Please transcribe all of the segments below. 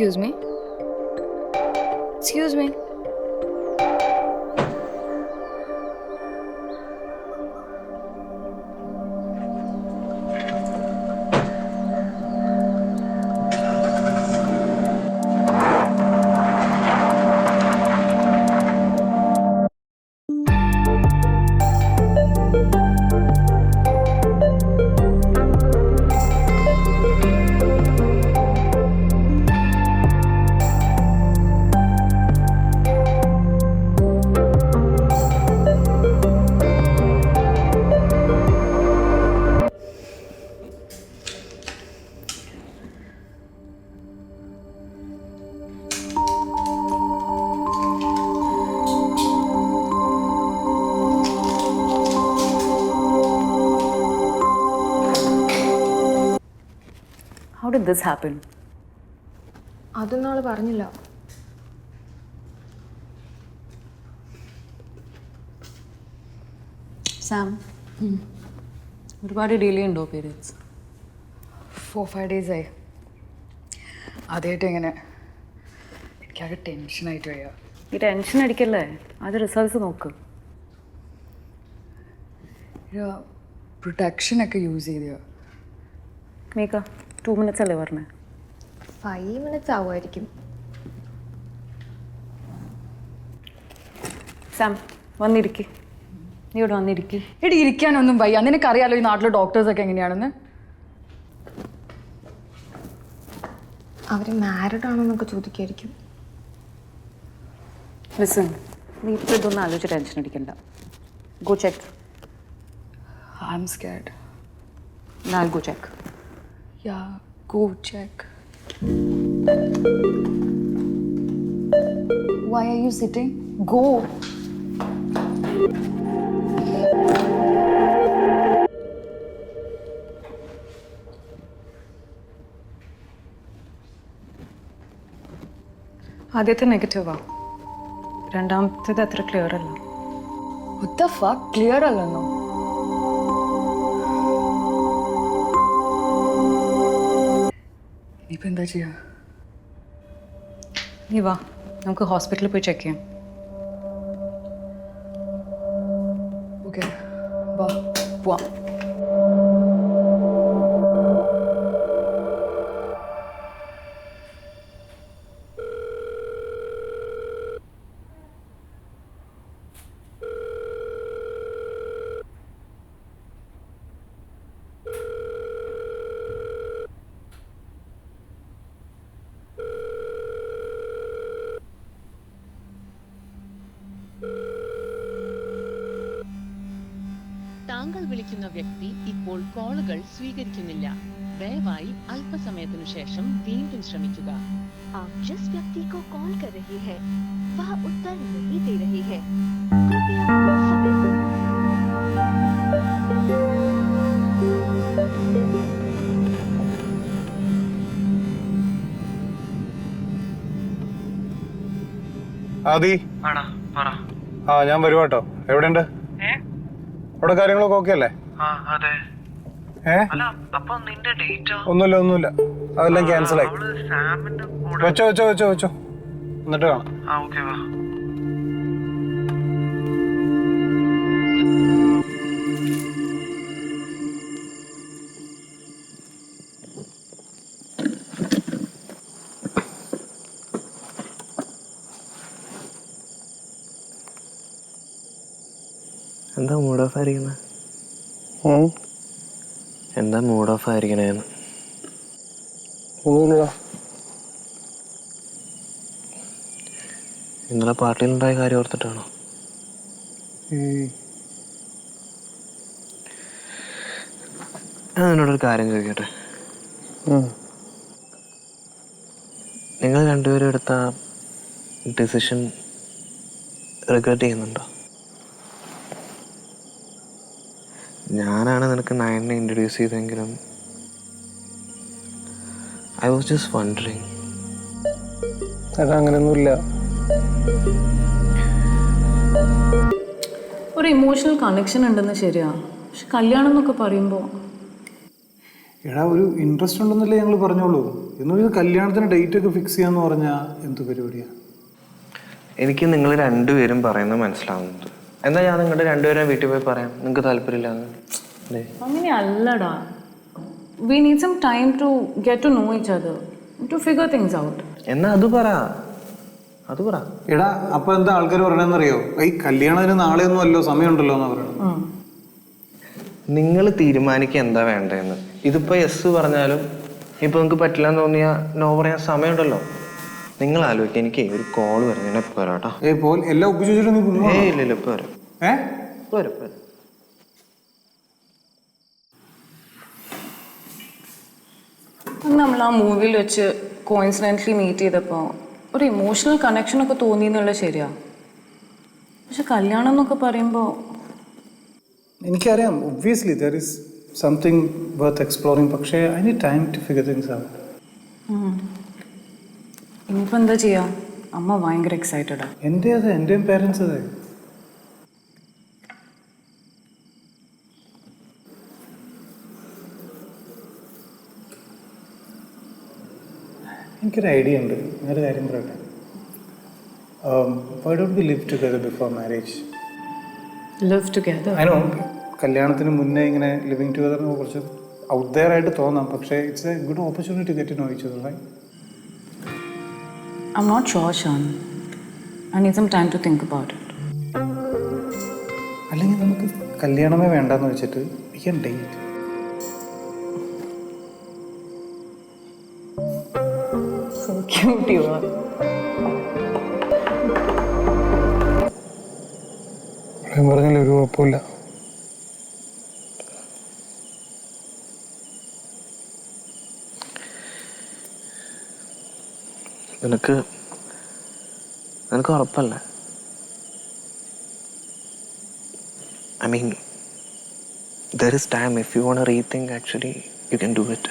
Excuse me. Excuse me. How did this happen? അതൊന്നും അവള് പറഞ്ഞില്ല. Sam, ഒരുപാട് ഡിലേ ഉണ്ടോ പീരിയഡ്സ്? 4-5 days ആയി. ആദ്യമായിട്ട് ഇങ്ങനെ എനിക്കാകെ ടെൻഷനായിട്ട് വയ്യ. ഈ ടെൻഷൻ അടിക്കല്ലേ, അത് റിസൾട്ട്സ് നോക്ക്. പ്രൊട്ടക്ഷനൊക്കെ യൂസ് ചെയ്തോ? മീക്ക 2 minutes അല്ലേ പറഞ്ഞേ? 5 minutes ആവുമായിരിക്കും. സാം വന്നിരിക്ക്, നീ ഇവിടെ വന്നിരിക്ക്. എടി ഇരിക്കാനൊന്നും വയ്യ, നിനക്കറിയാലോ ഈ നാട്ടിലെ ഡോക്ടേഴ്സൊക്കെ എങ്ങനെയാണെന്ന്. അവർ മാരിഡ് ആണോന്നൊക്കെ ചോദിക്കായിരിക്കും. ലിസൺ, നീ ഇപ്പോൾ ഇതൊന്നും ആലോചിച്ച് ടെൻഷൻ അടിക്കണ്ട. Go check. I am scared. I'll go check. Yeah, go check. Why are you sitting? Go. ആദ്യത്തെ നെഗറ്റീവാ, രണ്ടാമത്തേത് അത്ര ക്ലിയർ അല്ല. What the fuck? Clear അല്ലെന്നോ? ഇനിയിപ്പോൾ എന്താ ചെയ്യുക? നീ വാ, നമുക്ക് ഹോസ്പിറ്റലിൽ പോയി ചെക്ക് ചെയ്യാം. ഓക്കെ, വാ പോവാം. താങ്കൾ വിളിക്കുന്ന വ്യക്തി ഇപ്പോൾ കോളുകൾ സ്വീകരിക്കുന്നില്ല. ദയവായി അല്പസമയത്തിനു ശേഷം വീണ്ടും ശ്രമിക്കുക. आप जिस व्यक्ति को कॉल कर रही है वह उत्तर नहीं दे रही है. कृपया कुछ समय ആദി, ഞാൻ വരുവാ കേട്ടോ. എവിടെയുണ്ട്? അവിടെ കാര്യങ്ങളൊക്കെ ഓക്കെ അല്ലേ? ഒന്നുമില്ല, അതെല്ലാം ക്യാൻസൽ ആയി. വെച്ചോ എന്നിട്ട് കാണാം. എന്താ മൂഡ് ഓഫ് ആയിരിക്കണേ? എന്താ മൂഡ് ഓഫ് ആയിരിക്കണേന്ന്? ഇന്നലെ പാർട്ടിയിലുണ്ടായ കാര്യം ഓർത്തിട്ടാണോ? ഞാൻ എന്നോടൊരു കാര്യം ചോദിക്കട്ടെ. നിങ്ങൾ രണ്ടുപേരും എടുത്ത ഡിസിഷൻ റിഗ്രറ്റ് ചെയ്യുന്നുണ്ടോ? ഞാനാണ് നിനക്ക് നയനെ ഇൻട്രൊഡ്യൂസ് ചെയ്തെങ്കിലും ഐ വാസ് ജസ്റ്റ് വണ്ടറിങ്. അങ്ങനെയൊന്നുമില്ല. ഒരു ഇമോഷണൽ കണക്ഷൻ ഉണ്ടെന്ന് ശരിയാ, പക്ഷെ കല്യാണം എന്നൊക്കെ പറയുമ്പോൾ എടാ ഒരു ഇൻട്രസ്റ്റ് ഉണ്ടെന്നല്ലേ ഞങ്ങൾ പറഞ്ഞോളൂ. എന്നൊരു കല്യാണത്തിന് ഡേറ്റ് ഒക്കെ ഫിക്സ് ചെയ്യാന്ന് പറഞ്ഞാൽ എന്ത് പരിപാടിയാണ്? എനിക്ക് നിങ്ങൾ രണ്ടുപേരും പറയുന്നത് മനസ്സിലാവുന്നുണ്ട്. എന്നാൽ ഞാൻ നിങ്ങളുടെ രണ്ടുപേരും വീട്ടിൽ പോയി പറയാം, നിങ്ങൾക്ക് താല്പര്യമില്ലാന്ന്. അങ്ങനെയല്ലടാ. We need some time to get to know each other, to figure things out. എന്നാ അത് പറ. എടാ അപ്പൊ എന്താ ആൾക്കാർ പറയണെന്നറിയോ? ഈ കല്യാണത്തിന് നാളെയൊന്നും അല്ലോ, സമയമുണ്ടല്ലോ എന്നാ പറയണത്. നിങ്ങൾ തീരുമാനിക്കുക എന്താ വേണ്ടതെന്ന്. ഇതിപ്പോൾ യെസ് പറഞ്ഞാലും ഇപ്പോൾ നിങ്ങൾക്ക് പറ്റില്ല എന്ന് തോന്നിയാൽ നോ പറയാൻ സമയമുണ്ടല്ലോ. നിങ്ങൾ ആലോചിക്കുക. എനിക്ക് ഒരു കോൾ വരുന്നു, ഞാൻ ഇപ്പോൾ വരാം കേട്ടോ. പോൽ എല്ലാം ഒപ്പിച്ചു നീ പോകുമോ? ഇല്ല ഇപ്പോൾ വരാം. വരാം. നമ്മൾ ആ മൂവിയിൽ വെച്ച് കോയിൻസിഡൻ്റലി മീറ്റ് ചെയ്തപ്പോൾ ഒരു ഇമോഷണൽ കണക്ഷനൊക്കെ തോന്നി എന്നുള്ളത് ശരിയാ. പക്ഷെ കല്യാണം എന്നൊക്കെ പറയുമ്പോൾ എനിക്കറിയാം, obviously there is something worth exploring. പക്ഷേ I need time to figure things out. ഇനിയിപ്പോൾ എന്താ ചെയ്യുക? അമ്മ ഭയങ്കര എക്സൈറ്റഡാ. എൻ്റെയും പേരൻസ് അതെ. എനിക്കൊരു ഐഡിയ ഉണ്ട്. ഞാനൊരു കാര്യം പറയട്ടെ. Why don't we live together before marriage? Live together? I know കല്യാണത്തിന് മുന്നേ ഇങ്ങനെ ലിവിങ് ടുഗദറിന് കുറച്ച് ഔട്ട് ദെയർ ആയിട്ട് തോന്നാം, പക്ഷേ it's a good opportunity to get to know each other, right? I'm not sure, Shan. I need some time to think about it. അല്ലെങ്കിൽ നമുക്ക് കല്യാണമേ വേണ്ടെന്ന് വെച്ചിട്ട് we can date. So cute you are. ഞാൻ പറഞ്ഞാൽ ഒരു കുഴപ്പമില്ല. നിനക്ക് ഉറപ്പല്ലേ? I mean, there is time. If you want to rethink, actually, you can do it.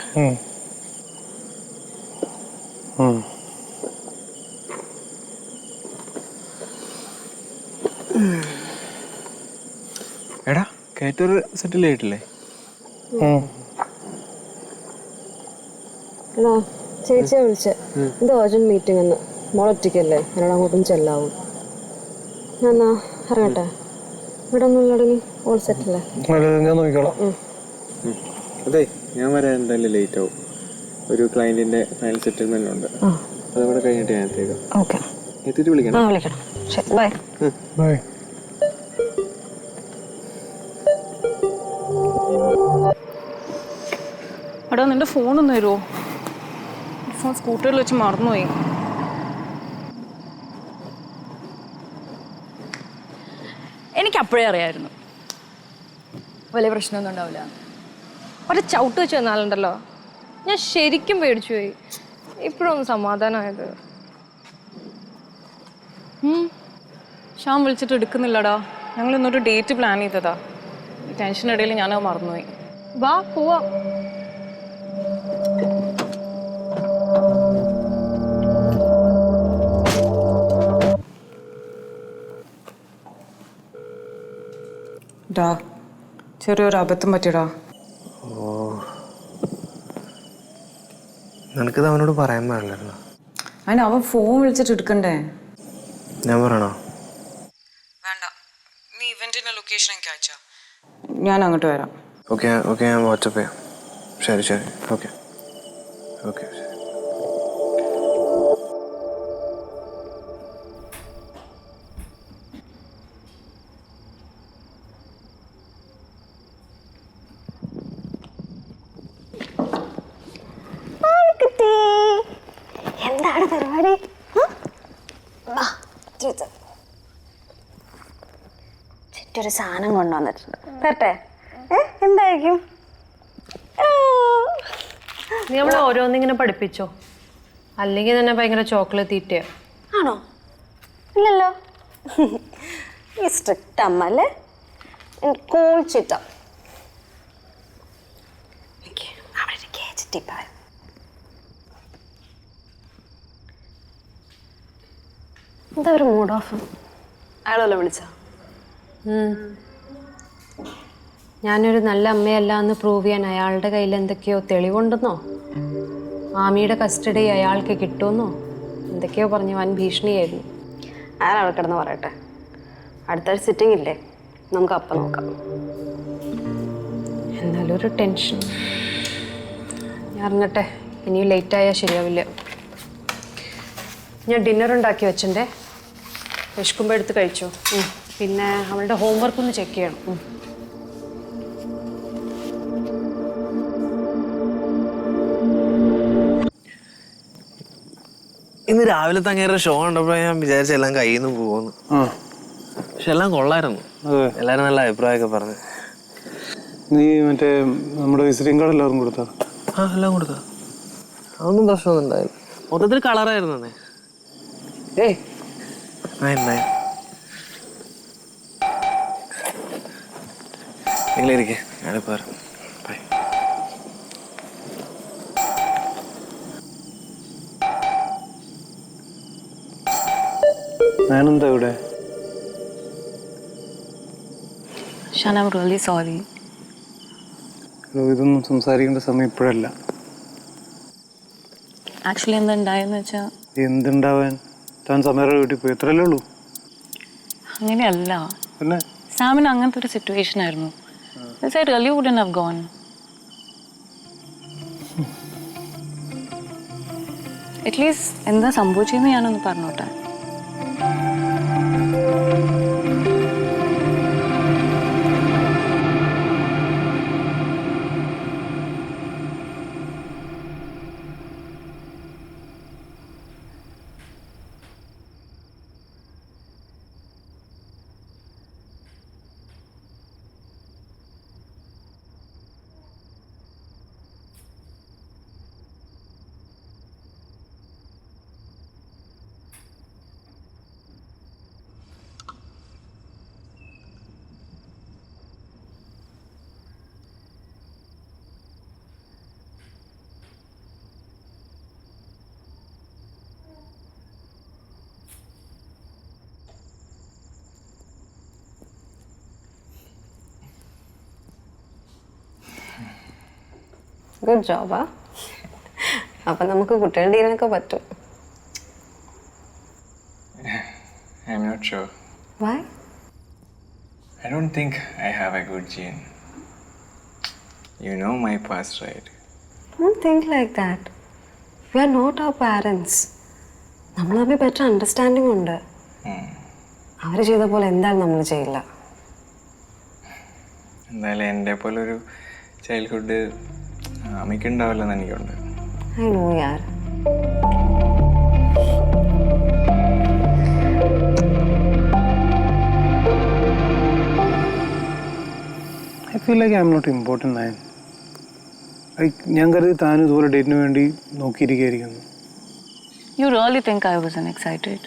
എടാ കേറ്റൂർ സെറ്റിൽ ആയിട്ടില്ലേ? ചേച്ചിയെ വിളിച്ച് ഇത് അർജന്റ് മീറ്റിംഗ് എന്ന്. മോളൊറ്റയ്ക്കല്ലേ, എന്നോട് അങ്ങോട്ടും ചെല്ലാവും. ഞാൻ എന്നാ ഇറങ്ങട്ടെ. ഇവിടെ ഒന്നും തുടങ്ങി ഓൾ സെറ്റല്ലേ? ഞാൻ നോക്കിക്കോളാം. അതെ, ഞാൻ വരാൻ എന്തായാലും ലേറ്റ് ആവും. ഒരു ക്ലയന്റിന്റെ ഫൈനൽ സെറ്റിൽമെന്റ് ഉണ്ട്, അതവിടെ കഴിഞ്ഞിട്ട് ഞാൻ എത്തിയേക്കാം. ഓക്കെ, എത്തിയിട്ട് വിളിക്കണം. വിളിക്കണം. ശരി, ബൈ. ബൈ. എടാ നിന്റെ ഫോണൊന്ന് തരുമോ? ഫോൺ സ്കൂട്ടറിൽ വെച്ച് മറന്നുപോയി. എനിക്ക് അപ്പോഴേ അറിയായിരുന്നു വലിയ പ്രശ്നമൊന്നും ഉണ്ടാവില്ല. ഒരു ചവിട്ട് വെച്ച് വന്നാലുണ്ടല്ലോ, ഞാൻ ശരിക്കും പേടിച്ചു പോയി. ഇപ്പോഴൊന്ന് സമാധാനമായത്. ഷ്യാം വിളിച്ചിട്ട് എടുക്കുന്നില്ലടാ. ഞങ്ങൾ ഇന്നൊരു ഡേറ്റ് പ്ലാൻ ചെയ്തതാ. ഈ ടെൻഷനിടയിൽ ഞാനത് മറന്നുപോയി. വാ പോവാം. ഡാ ചെറിയൊരു അബദ്ധം പറ്റിയടാ. നിനക്കിത് അവനോട് പറയാൻ പാടില്ലായിരുന്നു. അതിന് അവൻ ഫോൺ വിളിച്ചിട്ട് എടുക്കണ്ടേ? ഞാൻ പറയണോ? വേണ്ട, നീ ഇവന്റിന്റെ ലൊക്കേഷൻ എനിക്ക് അയച്ചാ ഞാൻ അങ്ങോട്ട് വരാം. ഓക്കെ ഞാൻ വാട്സപ്പ് ചെയ്യാം. ശരി ഓക്കെ ശരി. എന്താണ് പരിപാടി? ചുറ്റൊരു സാധനം കൊണ്ടുവന്നിട്ടുണ്ട്, തരട്ടെ? എന്തായിരിക്കും? നീ നമ്മളെ ഓരോന്നിങ്ങനെ പഠിപ്പിച്ചോ, അല്ലെങ്കിൽ തന്നെ ഭയങ്കര ചോക്ലേറ്റ് തീറ്റയോ? ആണോ? ഇല്ലല്ലോ. ഈ സ്ട്രിക്റ്റ് അമ്മ അല്ലേ? കൂൾ ചിറ്റ. അവിടെ ഒരു കേച്ചിട്ടിപ്പായ. എന്താ ഒരു മൂഡ് ഓഫ്? അയാളല്ലേ വിളിച്ച? ഞാനൊരു നല്ല അമ്മയല്ല എന്ന് പ്രൂവ് ചെയ്യാൻ അയാളുടെ കയ്യിൽ എന്തൊക്കെയോ തെളിവുണ്ടെന്നോ ആമിയുടെ കസ്റ്റഡി അയാൾക്ക് കിട്ടുമെന്നോ എന്തൊക്കെയോ പറഞ്ഞ് വൻ ഭീഷണിയായിരുന്നു. അയാൾ അവിടെ കിടന്ന് പറയട്ടെ. അടുത്തൊരു സിറ്റിംഗ് ഇല്ലേ, നമുക്ക് അപ്പം നോക്കാം. എന്നാലും ഒരു ടെൻഷൻ. ഞാൻ ഇറങ്ങട്ടെ, ഇനിയും ലേറ്റായാൽ ശരിയാവില്ല. ഞാൻ ഡിന്നർ ഉണ്ടാക്കി വെച്ചിട്ടുണ്ടേ, വിശക്കുമ്പോൾ എടുത്ത് കഴിച്ചോ. പിന്നെ അവളുടെ ഹോംവർക്ക് ഒന്ന് ചെക്ക് ചെയ്യണം. ഇന്ന് രാവിലെ തങ്ങേറെ ഷോ കണ്ടപ്പോൾ ഞാൻ വിചാരിച്ച എല്ലാം കയ്യിൽ നിന്ന് പോകുന്നു. പക്ഷെ എല്ലാം കൊള്ളായിരുന്നു. എല്ലാവരും നല്ല അഭിപ്രായമൊക്കെ പറഞ്ഞു. നീ മറ്റേ നമ്മുടെ വിസിറ്റിംഗ് കാർഡ് എല്ലാവരും കൊടുത്താ? ആ, എല്ലാം കൊടുത്താ. അതൊന്നും പ്രശ്നമൊന്നും ഉണ്ടായില്ല. മൊത്തത്തിൽ കളറായിരുന്നു. നിങ്ങളിരിക്കേ, ഞാനിപ്പോ വരാം. ബൈ. ഞാനെന്താ ഇവിടെ? Shan, I am really sorry. ഇതൊന്നും സംസാരിക്കേണ്ട സമയം ഇപ്പോഴല്ല. ആക്ച്വലി എന്താ ഉണ്ടായെന്ന് വെച്ചാൽ എന്തുണ്ടാവാൻ? താൻ സമയയുടെ വീട്ടിൽ പോയി, എത്രയല്ലേ ഉള്ളൂ? അങ്ങനെയല്ല, പിന്നെ സാമിന് അങ്ങനത്തെ ഒരു സിറ്റുവേഷൻ ആയിരുന്നു. I really wouldn't have gone. At least എന്താ സംഭവിച്ചെന്ന് ഞാനൊന്ന് പറഞ്ഞോട്ടെ. ഗുഡ് ജോബാ. അപ്പം നമുക്ക് കുട്ടികളുടെ ഡീലിനൊക്കെ പറ്റും. I'm not sure. Why? I don't think I have a good gene. You know my past, right? Don't think like that. We are not our parents. നമ്മൾ തമ്മിൽ ബെറ്റർ അണ്ടർസ്റ്റാൻഡിങ് ഉണ്ട്. അവർ ചെയ്ത പോലെ എന്തായാലും നമ്മൾ ചെയ്യില്ല. എന്തായാലും എൻ്റെ പോലെ ഒരു ചൈൽഡ്ഹുഡ് അമ്മയ്ക്കുണ്ടാവില്ലെന്ന് എനിക്കുണ്ട്. I know yaar. I feel like I'm not important, Nayan. ഞാൻ കരുതി താനും ഇതുപോലെ ഡേറ്റിന് വേണ്ടി നോക്കിയിരിക്കുകയായിരിക്കുന്നു. You really think I wasn't excited?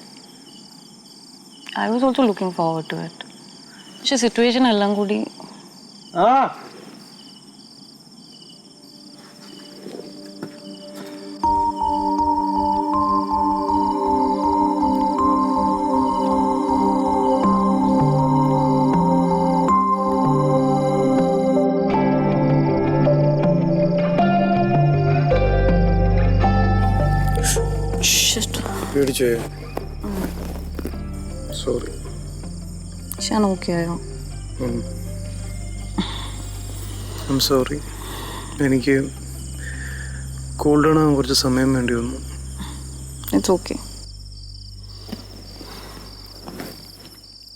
I was also looking forward to it. പക്ഷെ സിറ്റുവേഷൻ എല്ലാം കൂടി പേടിച്ചോ? സോറി. ഞാൻ ഓക്കെ ആയോ? I am sorry. എനിക്ക് കൂൾ ഡൗൺ ആകാൻ കുറച്ച് സമയം വേണ്ടി വന്നു. It's okay.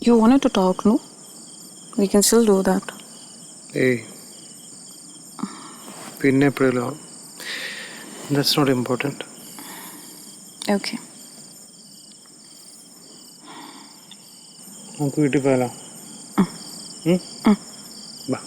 You wanted to talk, no? We can still do that. ഏയ്, പിന്നെ എപ്പോഴെങ്കിലും. That's not important. Okay. നമുക്ക് വീട്ടിൽ പോയാലോ? ബാ.